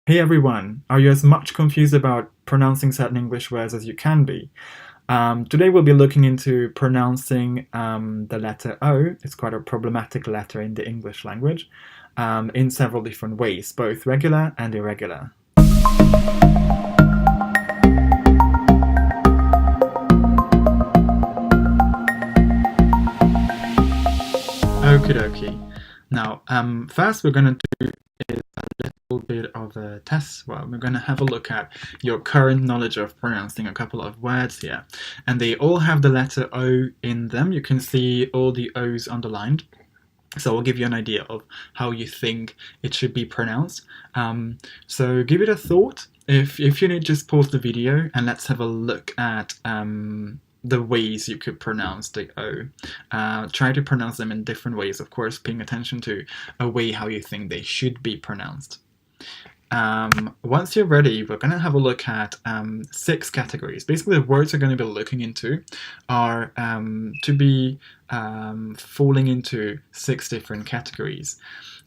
Hey everyone, are you as much confused about pronouncing certain English words as you can be? Today we'll be looking into pronouncing the letter O. It's quite a problematic letter in the English language in several different ways, both regular and irregular. Okie dokie. Now, first we're going to do is a little bit of a test. Well, we're going to have a look at your current knowledge of pronouncing a couple of words here. And they all have the letter O in them. You can see all the O's underlined. So I'll give you an idea of how you think it should be pronounced. So give it a thought. If you need, just pause the video and let's have a look at the ways you could pronounce the O. Try to pronounce them in different ways, of course, paying attention to a way how you think they should be pronounced. Once you're ready, we're going to have a look at 6 categories. Basically, the words we're going to be looking into are to be falling into 6 different categories.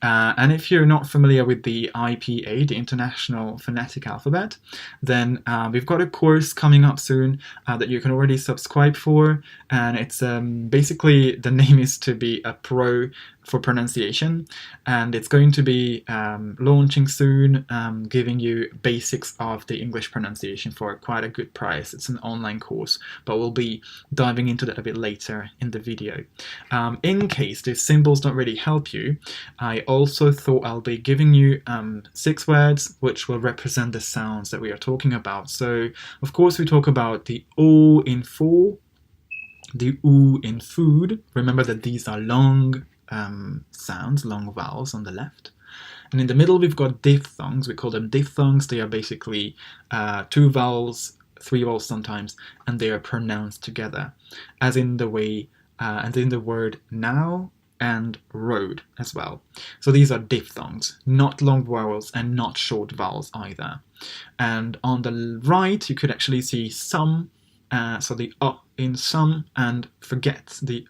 And if you're not familiar with the IPA, the International Phonetic Alphabet, then we've got a course coming up soon that you can already subscribe for. And it's basically, the name is to be a pro for pronunciation. And it's going to be launching soon, giving you basics of the English pronunciation for quite a good price. It's an online course, but we'll be diving into that a bit later in the video. In case the symbols don't really help you, I also thought I'll be giving you 6 words which will represent the sounds that we are talking about. So, of course, we talk about the O in for, the U in food. Remember that these are long sounds, long vowels on the left. And in the middle, we've got diphthongs. We call them diphthongs. They are basically 2 vowels, 3 vowels sometimes, and they are pronounced together, as in the way, as in the word now and road as well. So these are diphthongs, not long vowels and not short vowels either. And on the right, you could actually see some, so the in some, and forget, the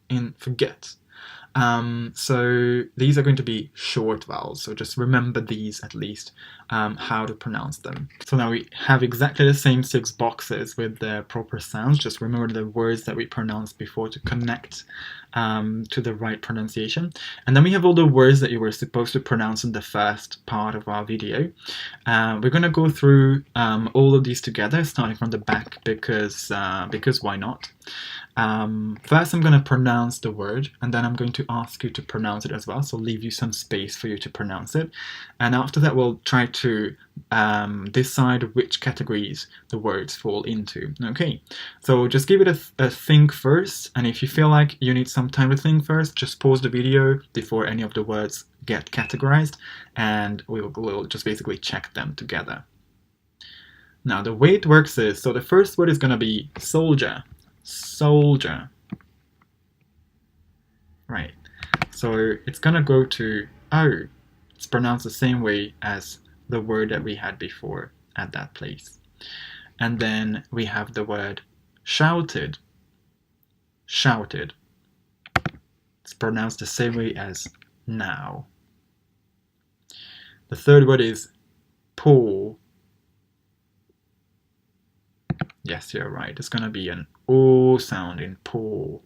in forget. So these are going to be short vowels, so just remember these at least, how to pronounce them. So now we have exactly the same 6 boxes with the proper sounds. Just remember the words that we pronounced before to connect to the right pronunciation. And then we have all the words that you were supposed to pronounce in the first part of our video. We're going to go through all of these together, starting from the back, because why not? First, I'm going to pronounce the word, and then I'm going to ask you to pronounce it as well, so leave you some space for you to pronounce it. And after that, we'll try to decide which categories the words fall into. Okay, so just give it a think first, and if you feel like you need some time to think first, just pause the video before any of the words get categorized, and we'll just basically check them together. Now, the way it works is, so the first word is going to be soldier. Soldier. Right. So it's gonna go to O. It's pronounced the same way as the word that we had before at that place. And then we have the word shouted. Shouted. It's pronounced the same way as now. The third word is pour. Yes, you're right. It's going to be an O sound in pour.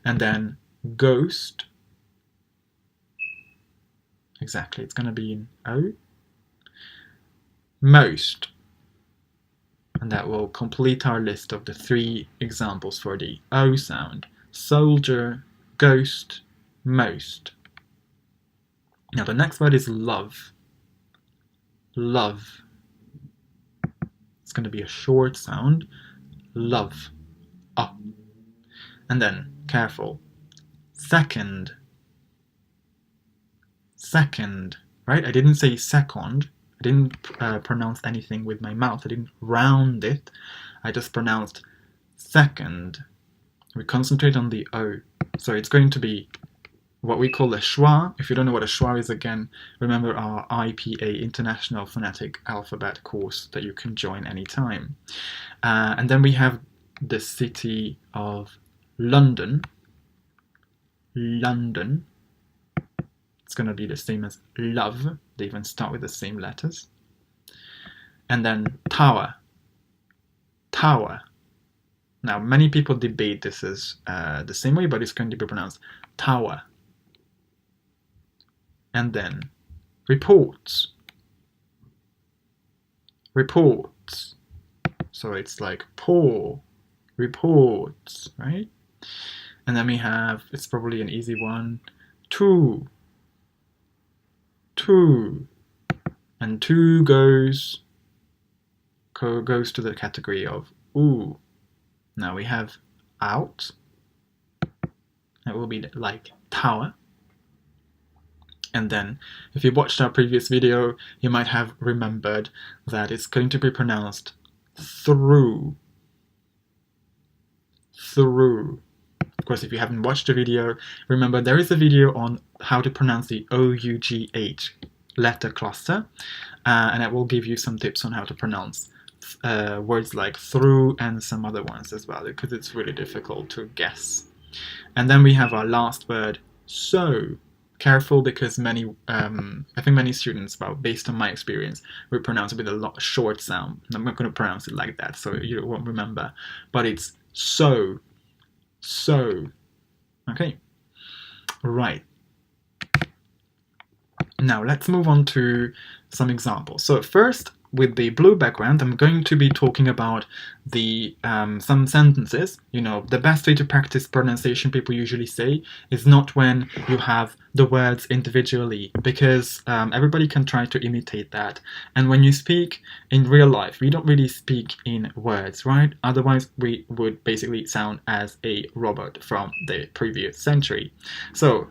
And then ghost. Exactly, it's going to be in O. Most. And that will complete our list of the 3 examples for the O sound. Soldier, ghost, most. Now the next word is love. Love. It's going to be a short sound. Love. And then, careful. Second. Second. Right? I didn't say second. I didn't pronounce anything with my mouth. I didn't round it. I just pronounced second. We concentrate on the O. So it's going to be what we call a schwa. If you don't know what a schwa is, again, remember our IPA, International Phonetic Alphabet course that you can join anytime. And then we have the city of London. London. It's going to be the same as love. They even start with the same letters. And then tower. Tower. Now, many people debate this is the same way, but it's going to be pronounced tower. And then reports. Reports. So it's like pour. Reports, right? And then we have, it's probably an easy one, two. Two. And two goes to the category of ooh. Now we have out. That will be like tower. And then if you watched our previous video, you might have remembered that it's going to be pronounced through. Through. Of course, if you haven't watched the video, remember there is a video on how to pronounce the OUGH letter cluster, and it will give you some tips on how to pronounce words like through and some other ones as well, because it's really difficult to guess. And then we have our last word, so. Careful, because many, I think many students, well, based on my experience, will pronounce it with a short sound. I'm not going to pronounce it like that, so you won't remember. But it's so. So. Okay. Right. Now let's move on to some examples. So first, with the blue background, I'm going to be talking about the some sentences. You know, the best way to practice pronunciation, people usually say, is not when you have the words individually, because everybody can try to imitate that. And when you speak in real life, we don't really speak in words, right? Otherwise, we would basically sound as a robot from the previous century. So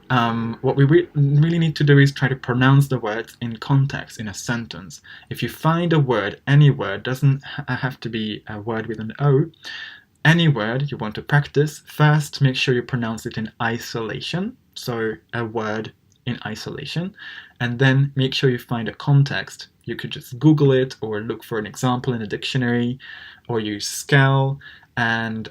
what we really need to do is try to pronounce the words in context, in a sentence. If you find a word, any word, doesn't have to be a word with an O, any word you want to practice, first make sure you pronounce it in isolation, so a word in isolation, and then make sure you find a context. You could just Google it or look for an example in a dictionary or use Scale, and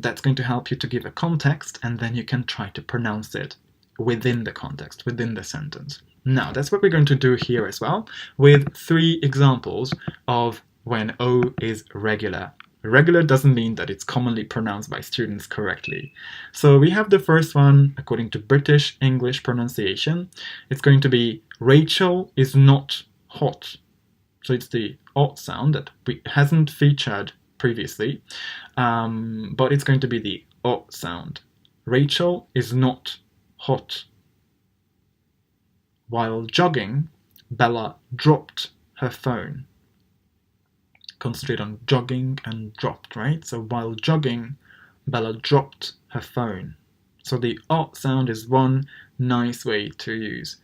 that's going to help you to give a context, and then you can try to pronounce it within the context, within the sentence. Now, that's what we're going to do here as well, with 3 examples of when O is regular. Regular doesn't mean that it's commonly pronounced by students correctly. So we have the first one, according to British English pronunciation. It's going to be Rachel is not hot. So it's the O sound that hasn't featured previously, but it's going to be the O sound. Rachel is not hot. While jogging, Bella dropped her phone. Concentrate on jogging and dropped, right? So while jogging, Bella dropped her phone. So the O sound is one nice way to use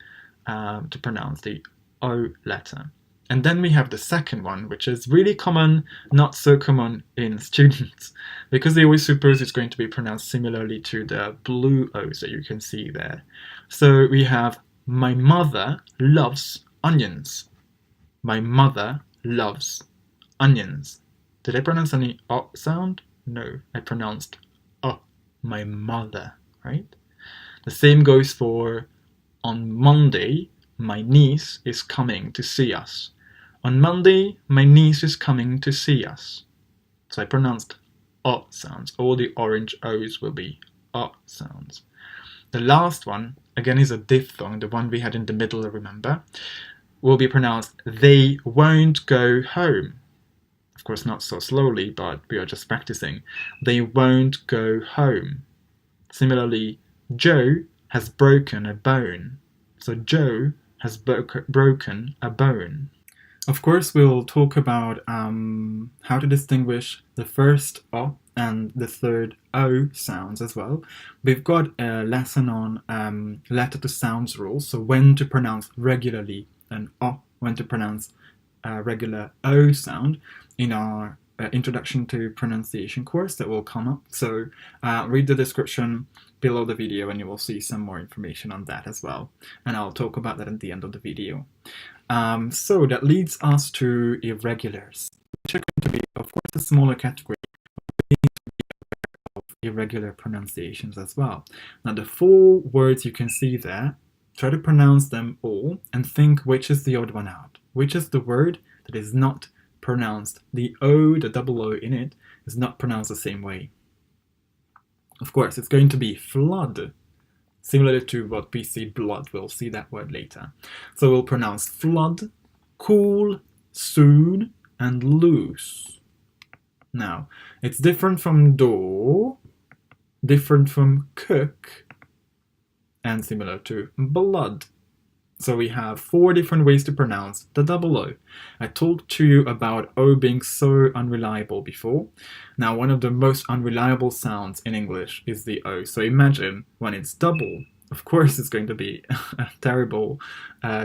to pronounce the O letter. And then we have the second one, which is really common, not so common in students, because they always suppose it's going to be pronounced similarly to the blue O's that you can see there. So we have, my mother loves onions. My mother loves onions. Did I pronounce any O sound? No, I pronounced O, my mother, right? The same goes for, on Monday, my niece is coming to see us. On Monday, my niece is coming to see us. So I pronounced O sounds. All the orange O's will be O sounds. The last one, again, is a diphthong, the one we had in the middle, remember, will be pronounced, they won't go home. Of course, not so slowly, but we are just practicing. They won't go home. Similarly, Joe has broken a bone. So Joe has broken a bone. Of course, we'll talk about how to distinguish the first O and the third O sounds as well. We've got a lesson on letter to sounds rules, so when to pronounce regularly an O, when to pronounce a regular O sound in our Introduction to Pronunciation course that will come up. So read the description below the video and you will see some more information on that as well. And I'll talk about that at the end of the video. So that leads us to irregulars, which are going to be, of course, a smaller category. We need to be aware of irregular pronunciations as well. Now, the 4 words you can see there Try to pronounce them all and think which is the odd one out. Which is the word that is not pronounced? The O, the double O in it, is not pronounced the same way. Of course, it's going to be flood. Similar to what we see blood, we'll see that word later. So we'll pronounce flood, cool, soon, and loose. Now, it's different from door, different from cook, and similar to blood. So we have 4 different ways to pronounce the double O. I talked to you about O being so unreliable before. Now, one of the most unreliable sounds in English is the O. So imagine when it's double, of course it's going to be a terrible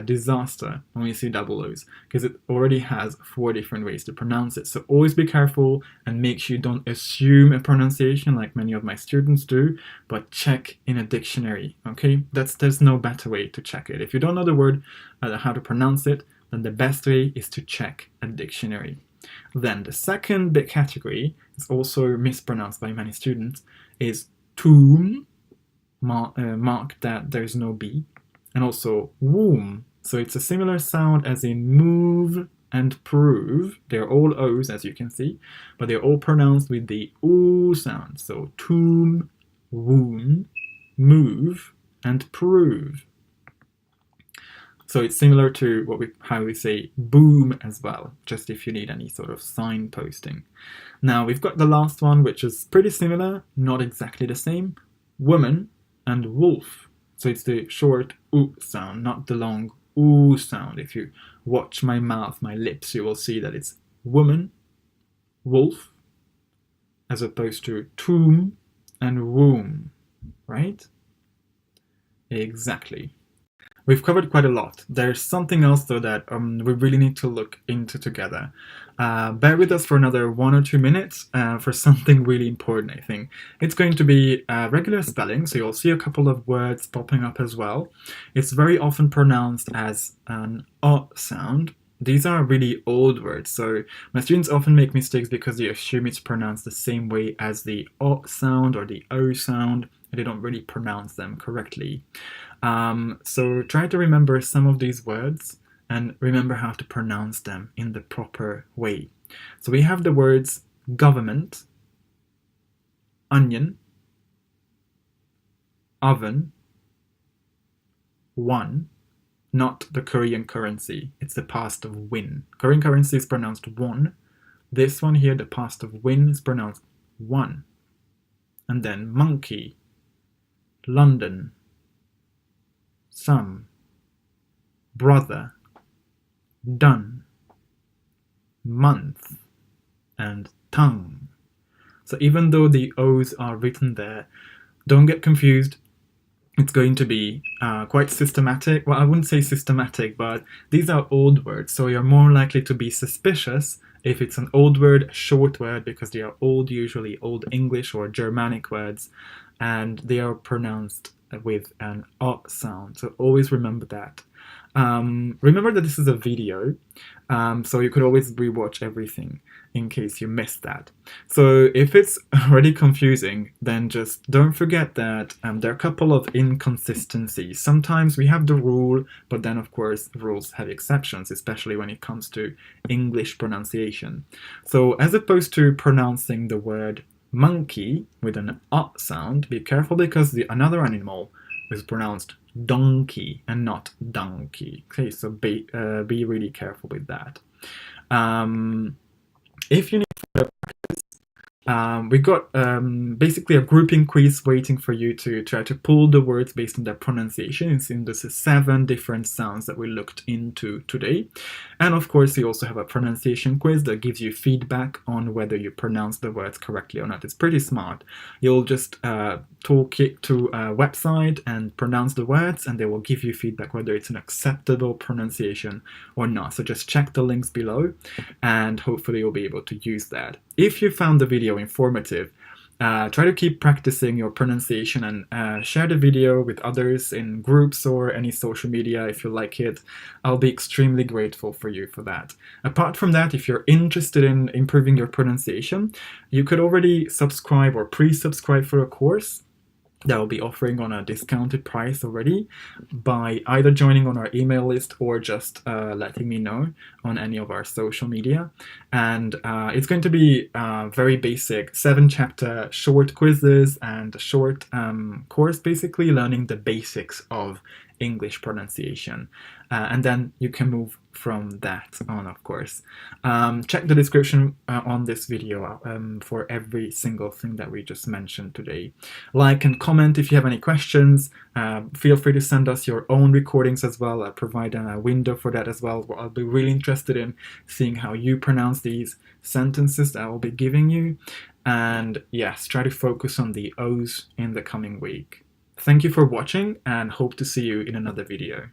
disaster when we see double O's, because it already has 4 different ways to pronounce it. So always be careful and make sure you don't assume a pronunciation like many of my students do, but check in a dictionary, okay? There's no better way to check it. If you don't know the word, how to pronounce it, then the best way is to check a dictionary. Then the second big category is also mispronounced by many students, is tomb, mark that there's no B, and also womb. So it's a similar sound as in move and prove. They're all O's, as you can see, but they're all pronounced with the oo sound. So tomb, womb, move, and prove. So it's similar to how we say boom as well, just if you need any sort of signposting. Now we've got the last one, which is pretty similar, not exactly the same, woman and wolf. So it's the short oo sound, not the long oo sound. If you watch my mouth, my lips, you will see that it's woman, wolf, as opposed to tomb and womb, right? Exactly. We've covered quite a lot. There's something else though that we really need to look into together. Bear with us for another 1 or 2 minutes for something really important, I think. It's going to be regular spelling, so you'll see a couple of words popping up as well. It's very often pronounced as an O sound. These are really old words, so my students often make mistakes because they assume it's pronounced the same way as the O sound or the O sound, and they don't really pronounce them correctly. So try to remember some of these words and remember how to pronounce them in the proper way. So we have the words government, onion, oven, won, not the Korean currency, it's the past of win. Korean currency is pronounced won. This one here, the past of win, is pronounced won. And then monkey, London, some, brother, done, month, and tongue. So even though the O's are written there, don't get confused. It's going to be quite systematic. Well, I wouldn't say systematic, but these are old words, so you're more likely to be suspicious if it's an old word, a short word, because they are old, usually Old English or Germanic words, and they are pronounced with an O sound. So always remember that. Remember that this is a video, so you could always rewatch everything in case you missed that. So if it's already confusing, then just don't forget that there are a couple of inconsistencies. Sometimes we have the rule, but then of course rules have exceptions, especially when it comes to English pronunciation. So as opposed to pronouncing the word monkey with an O sound, be careful because another animal is pronounced donkey and not donkey. Okay, so be really careful with that. If you need further practice, we got basically a grouping quiz waiting for you to try to pull the words based on their pronunciation. It's in this 7 different sounds that we looked into today. And of course, we also have a pronunciation quiz that gives you feedback on whether you pronounce the words correctly or not. It's pretty smart. You'll just talk it to a website and pronounce the words, and they will give you feedback whether it's an acceptable pronunciation or not. So just check the links below, and hopefully you'll be able to use that. If you found the video informative, try to keep practicing your pronunciation and share the video with others in groups or any social media if you like it. I'll be extremely grateful for you for that. Apart from that, if you're interested in improving your pronunciation, you could already subscribe or pre-subscribe for a course. that will be offering on a discounted price already by either joining on our email list or just letting me know on any of our social media. And it's going to be very basic 7-chapter short quizzes and a short course, basically learning the basics of English pronunciation. And then you can move from that on, of course. Check the description on this video for every single thing that we just mentioned today. Like and comment if you have any questions. Feel free to send us your own recordings as well. I'll provide a window for that as well. I'll be really interested in seeing how you pronounce these sentences that I will be giving you. And yes, try to focus on the O's in the coming week. Thank you for watching and hope to see you in another video.